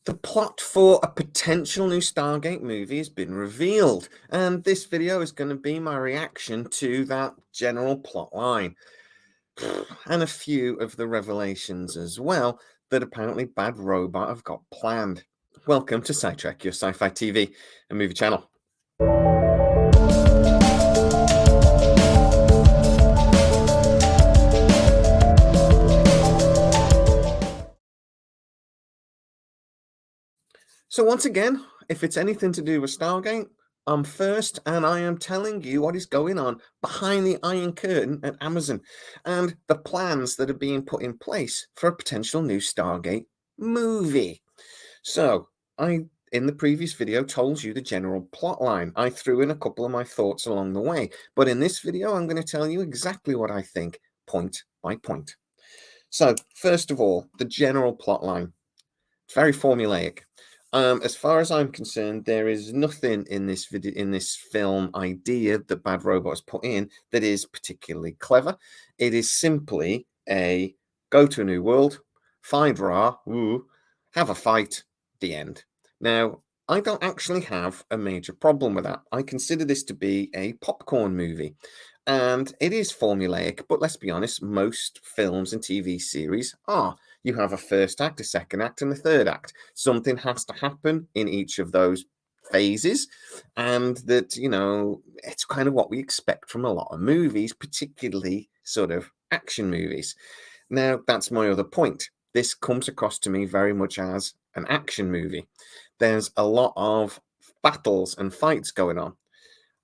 The plot for a potential new Stargate movie has been revealed, and this video is going to be my reaction to that general plot line and a few of the revelations as well that apparently Bad Robot have got planned. Welcome to SciTrek, your sci-fi TV and movie channel. So once again, if it's anything to do with Stargate, I'm first, and I am telling you what is going on behind the Iron Curtain at Amazon and the plans that are being put in place for a potential new Stargate movie. So, in the previous video, told you the general plot line. I threw in a couple of my thoughts along the way, but in this video, I'm going to tell you exactly what I think, point by point. So, first of all, the general plot line. It's very formulaic. As far as I'm concerned, there is nothing in this video, in this film idea that Bad Robot has put in that is particularly clever. It is simply a go to a new world, find Ra, have a fight, the end. Now, I don't actually have a major problem with that. I consider this to be a popcorn movie. And it is formulaic, but let's be honest, most films and TV series are. You have a first act, a second act, and a third act. Something has to happen in each of those phases, and that, it's kind of what we expect from a lot of movies, particularly sort of action movies. Now, that's my other point. This comes across to me very much as an action movie. There's a lot of battles and fights going on.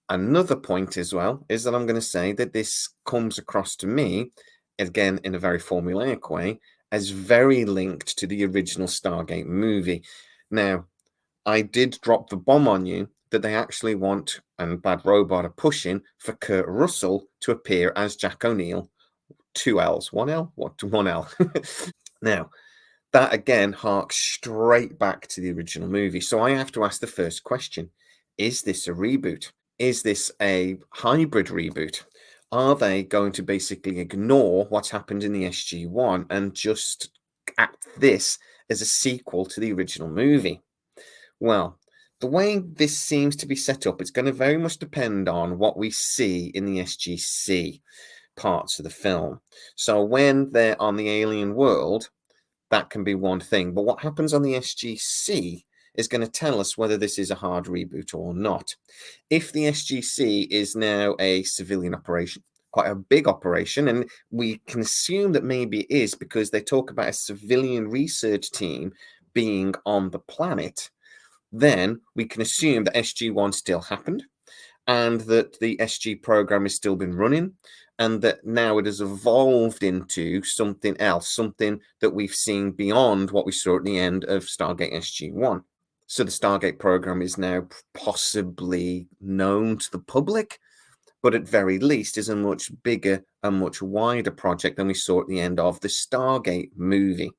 Another point as well is that I'm going to say that this comes across to me, again, in a very formulaic way, as very linked to the original Stargate movie. Now, I did drop the bomb on you that they actually want, and Bad Robot are pushing, for Kurt Russell to appear as Jack O'Neill. 2 L's, 1 L? What? 1 L. Now, that again harks straight back to the original movie. So I have to ask the first question. Is this a reboot? Is this a hybrid reboot? Are they going to basically ignore what's happened in the SG-1 and just act this as a sequel to the original movie? Well, the way this seems to be set up, it's going to very much depend on what we see in the SGC parts of the film. So when they're on the alien world, that can be one thing. But what happens on the SGC is going to tell us whether this is a hard reboot or not. If the SGC is now a civilian operation, quite a big operation, and we can assume that maybe it is because they talk about a civilian research team being on the planet, then we can assume that SG-1 still happened and that the SG program has still been running, and that now it has evolved into something else, something that we've seen beyond what we saw at the end of Stargate SG-1. So the Stargate program is now possibly known to the public, but at very least is a much bigger and much wider project than we saw at the end of the Stargate movie.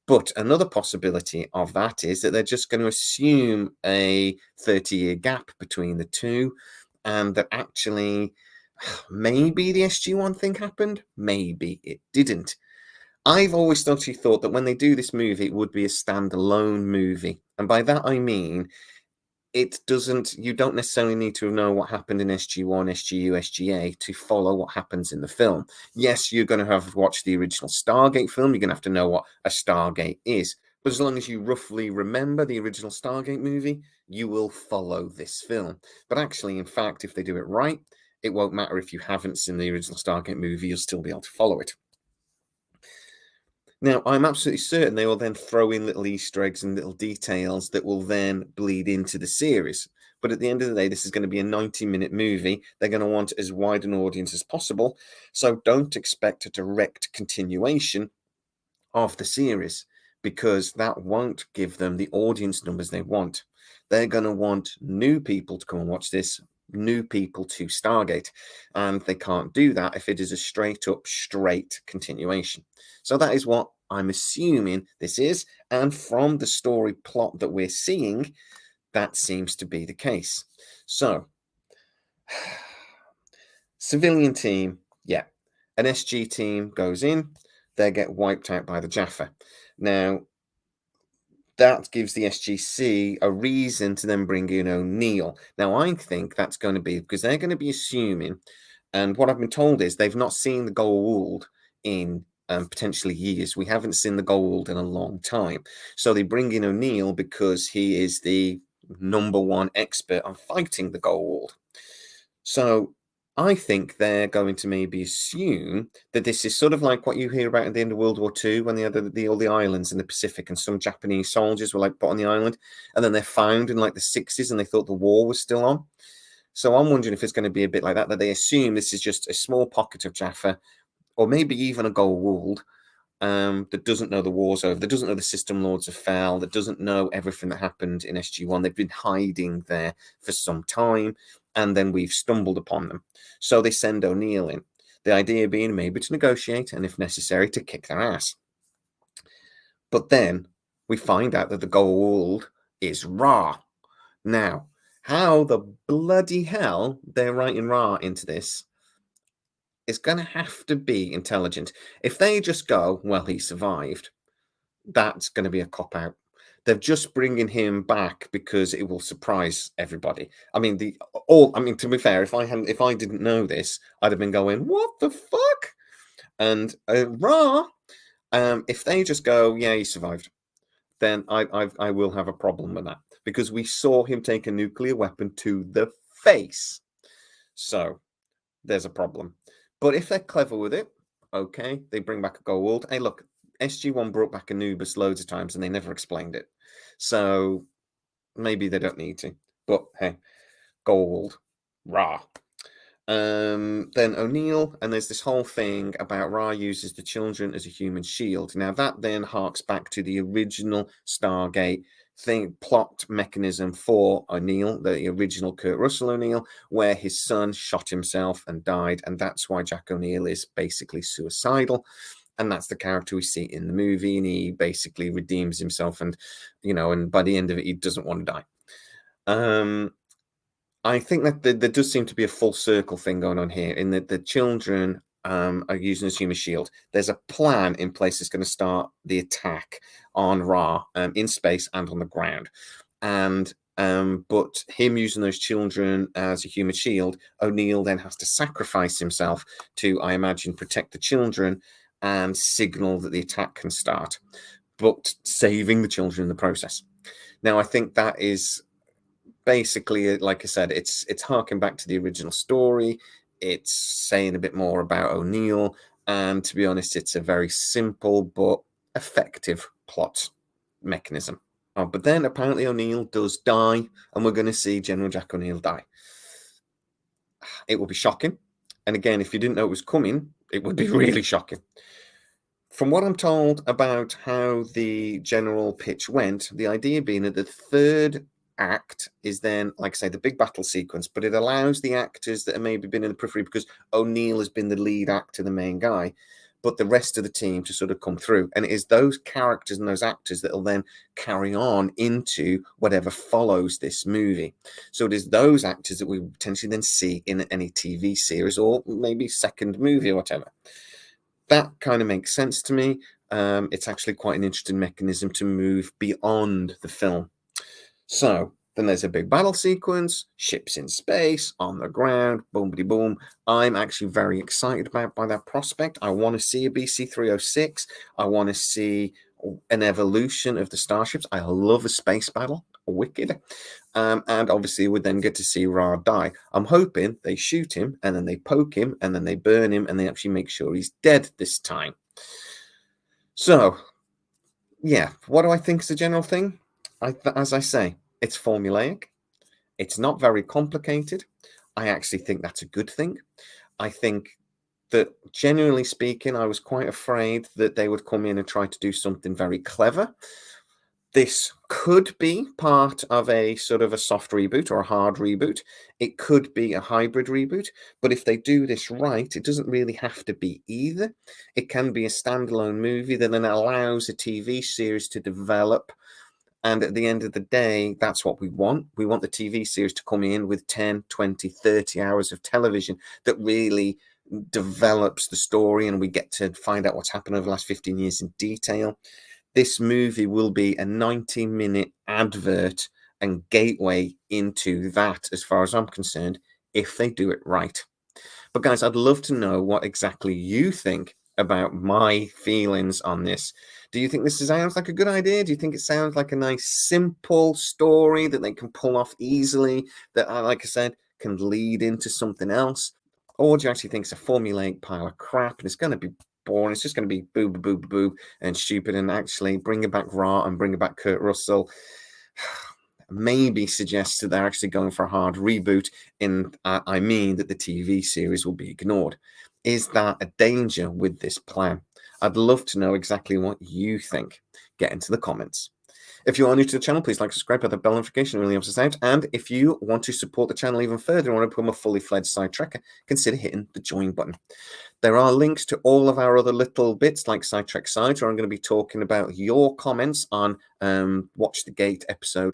But another possibility of that is that they're just going to assume a 30-year gap between the two, and that actually maybe the SG-1 thing happened, maybe it didn't. I've always actually thought that when they do this movie, it would be a standalone movie. And by that I mean, you don't necessarily need to know what happened in SG-1, SG-U, SG-A to follow what happens in the film. Yes, you're going to have to watch the original Stargate film. You're going to have to know what a Stargate is. But as long as you roughly remember the original Stargate movie, you will follow this film. But actually, in fact, if they do it right, it won't matter if you haven't seen the original Stargate movie, you'll still be able to follow it. Now, I'm absolutely certain they will then throw in little Easter eggs and little details that will then bleed into the series. But at the end of the day, this is going to be a 90-minute movie. They're going to want as wide an audience as possible. So don't expect a direct continuation of the series, because that won't give them the audience numbers they want. They're going to want new people to come and watch this, new people to Stargate, and they can't do that if it is a straight continuation. So that is what I'm assuming this is, and from the story plot that we're seeing, that seems to be the case. So civilian team, yeah, an SG team goes in, they get wiped out by the Jaffa. Now, that gives the SGC a reason to then bring in O'Neill. Now, I think that's going to be because they're going to be assuming, and what I've been told is they've not seen the Goa'uld in potentially years. We haven't seen the Goa'uld in a long time. So they bring in O'Neill because he is the #1 expert on fighting the Goa'uld. So I think they're going to maybe assume that this is sort of like what you hear about at the end of World War II when they had all the islands in the Pacific and some Japanese soldiers were like put on the island and then they're found in like the 60s and they thought the war was still on. So I'm wondering if it's going to be a bit like that they assume this is just a small pocket of Jaffa or maybe even a Goa'uld that doesn't know the war's over, that doesn't know the system lords have fell, that doesn't know everything that happened in SG1. They've been hiding there for some time, and then we've stumbled upon them. So they send O'Neill in. The idea being maybe to negotiate, and if necessary, to kick their ass. But then we find out that the Goa'uld is Ra. Now, how the bloody hell they're writing Ra into this is going to have to be intelligent. If they just go, well, he survived, that's going to be a cop out. They're just bringing him back because it will surprise everybody. I mean, to be fair, if I didn't know this, I'd have been going, what the fuck? And Ra, if they just go, yeah, he survived, then I will have a problem with that because we saw him take a nuclear weapon to the face. So there's a problem. But if they're clever with it, okay, they bring back a Goa'uld. Hey, look, SG1 brought back Anubis loads of times and they never explained it. So maybe they don't need to. But hey, Goa'uld, Ra. Then O'Neill, and there's this whole thing about Ra uses the children as a human shield. Now that then harks back to the original Stargate plot mechanism for O'Neill, the original Kurt Russell O'Neill, where his son shot himself and died, and that's why Jack O'Neill is basically suicidal. And that's the character we see in the movie, and he basically redeems himself, and and by the end of it, he doesn't want to die. I think that there does seem to be a full circle thing going on here in that the children are using as human shield. There's a plan in place that's going to start the attack on Ra in space and on the ground. And but him using those children as a human shield, O'Neill then has to sacrifice himself to, I imagine, protect the children and signal that the attack can start, but saving the children in the process. Now, I think that is basically, like I said, it's harking back to the original story. It's saying a bit more about O'Neill, and to be honest, it's a very simple but effective plot mechanism. Oh, but then apparently O'Neill does die, and we're going to see General Jack O'Neill die. It will be shocking, and again, if you didn't know it was coming, it would be really shocking. From what I'm told about how the general pitch went, the idea being that the third act is then, like I say, the big battle sequence, but it allows the actors that have maybe been in the periphery because O'Neill has been the lead actor, the main guy, but the rest of the team to sort of come through. And it is those characters and those actors that will then carry on into whatever follows this movie. So it is those actors that we potentially then see in any TV series or maybe second movie or whatever. That kind of makes sense to me. It's actually quite an interesting mechanism to move beyond the film. So then there's a big battle sequence, ships in space, on the ground, boom, boom. I'm actually very excited by that prospect. I want to see a BC-306. I want to see an evolution of the starships. I love a space battle, wicked. And obviously we then get to see Ra die. I'm hoping they shoot him and then they poke him and then they burn him and they actually make sure he's dead this time. So, yeah, what do I think is the general thing? As I say, it's formulaic. It's not very complicated. I actually think that's a good thing. I think that generally speaking, I was quite afraid that they would come in and try to do something very clever. This could be part of a sort of a soft reboot or a hard reboot. It could be a hybrid reboot, but if they do this right, it doesn't really have to be either. It can be a standalone movie that then allows a TV series to develop. And at the end of the day, that's what we want. We want the TV series to come in with 10, 20, 30 hours of television that really develops the story and we get to find out what's happened over the last 15 years in detail. this movie will be a 90-minute advert and gateway into that, as far as I'm concerned, if they do it right. But guys, I'd love to know what exactly you think about my feelings on this. Do you think this sounds like a good idea? Do you think it sounds like a nice, simple story that they can pull off easily, that, like I said, can lead into something else? Or do you actually think it's a formulaic pile of crap and it's going to be boring? It's just going to be boo, boo, boo, boo, boo, and stupid, and actually bringing back Ra and bringing back Kurt Russell maybe suggests that they're actually going for a hard reboot, I mean that the TV series will be ignored. Is that a danger with this plan? I'd love to know exactly what you think. Get into the comments. If you are new to the channel, please like, subscribe, hit the bell notification, it really helps us out. And if you want to support the channel even further and want to become a fully fledged side tracker, consider hitting the join button. There are links to all of our other little bits like Side Trek Sides, where I'm going to be talking about your comments on Watch the Gate episode.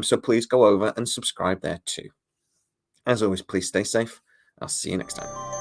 So please go over and subscribe there too. As always, please stay safe. I'll see you next time.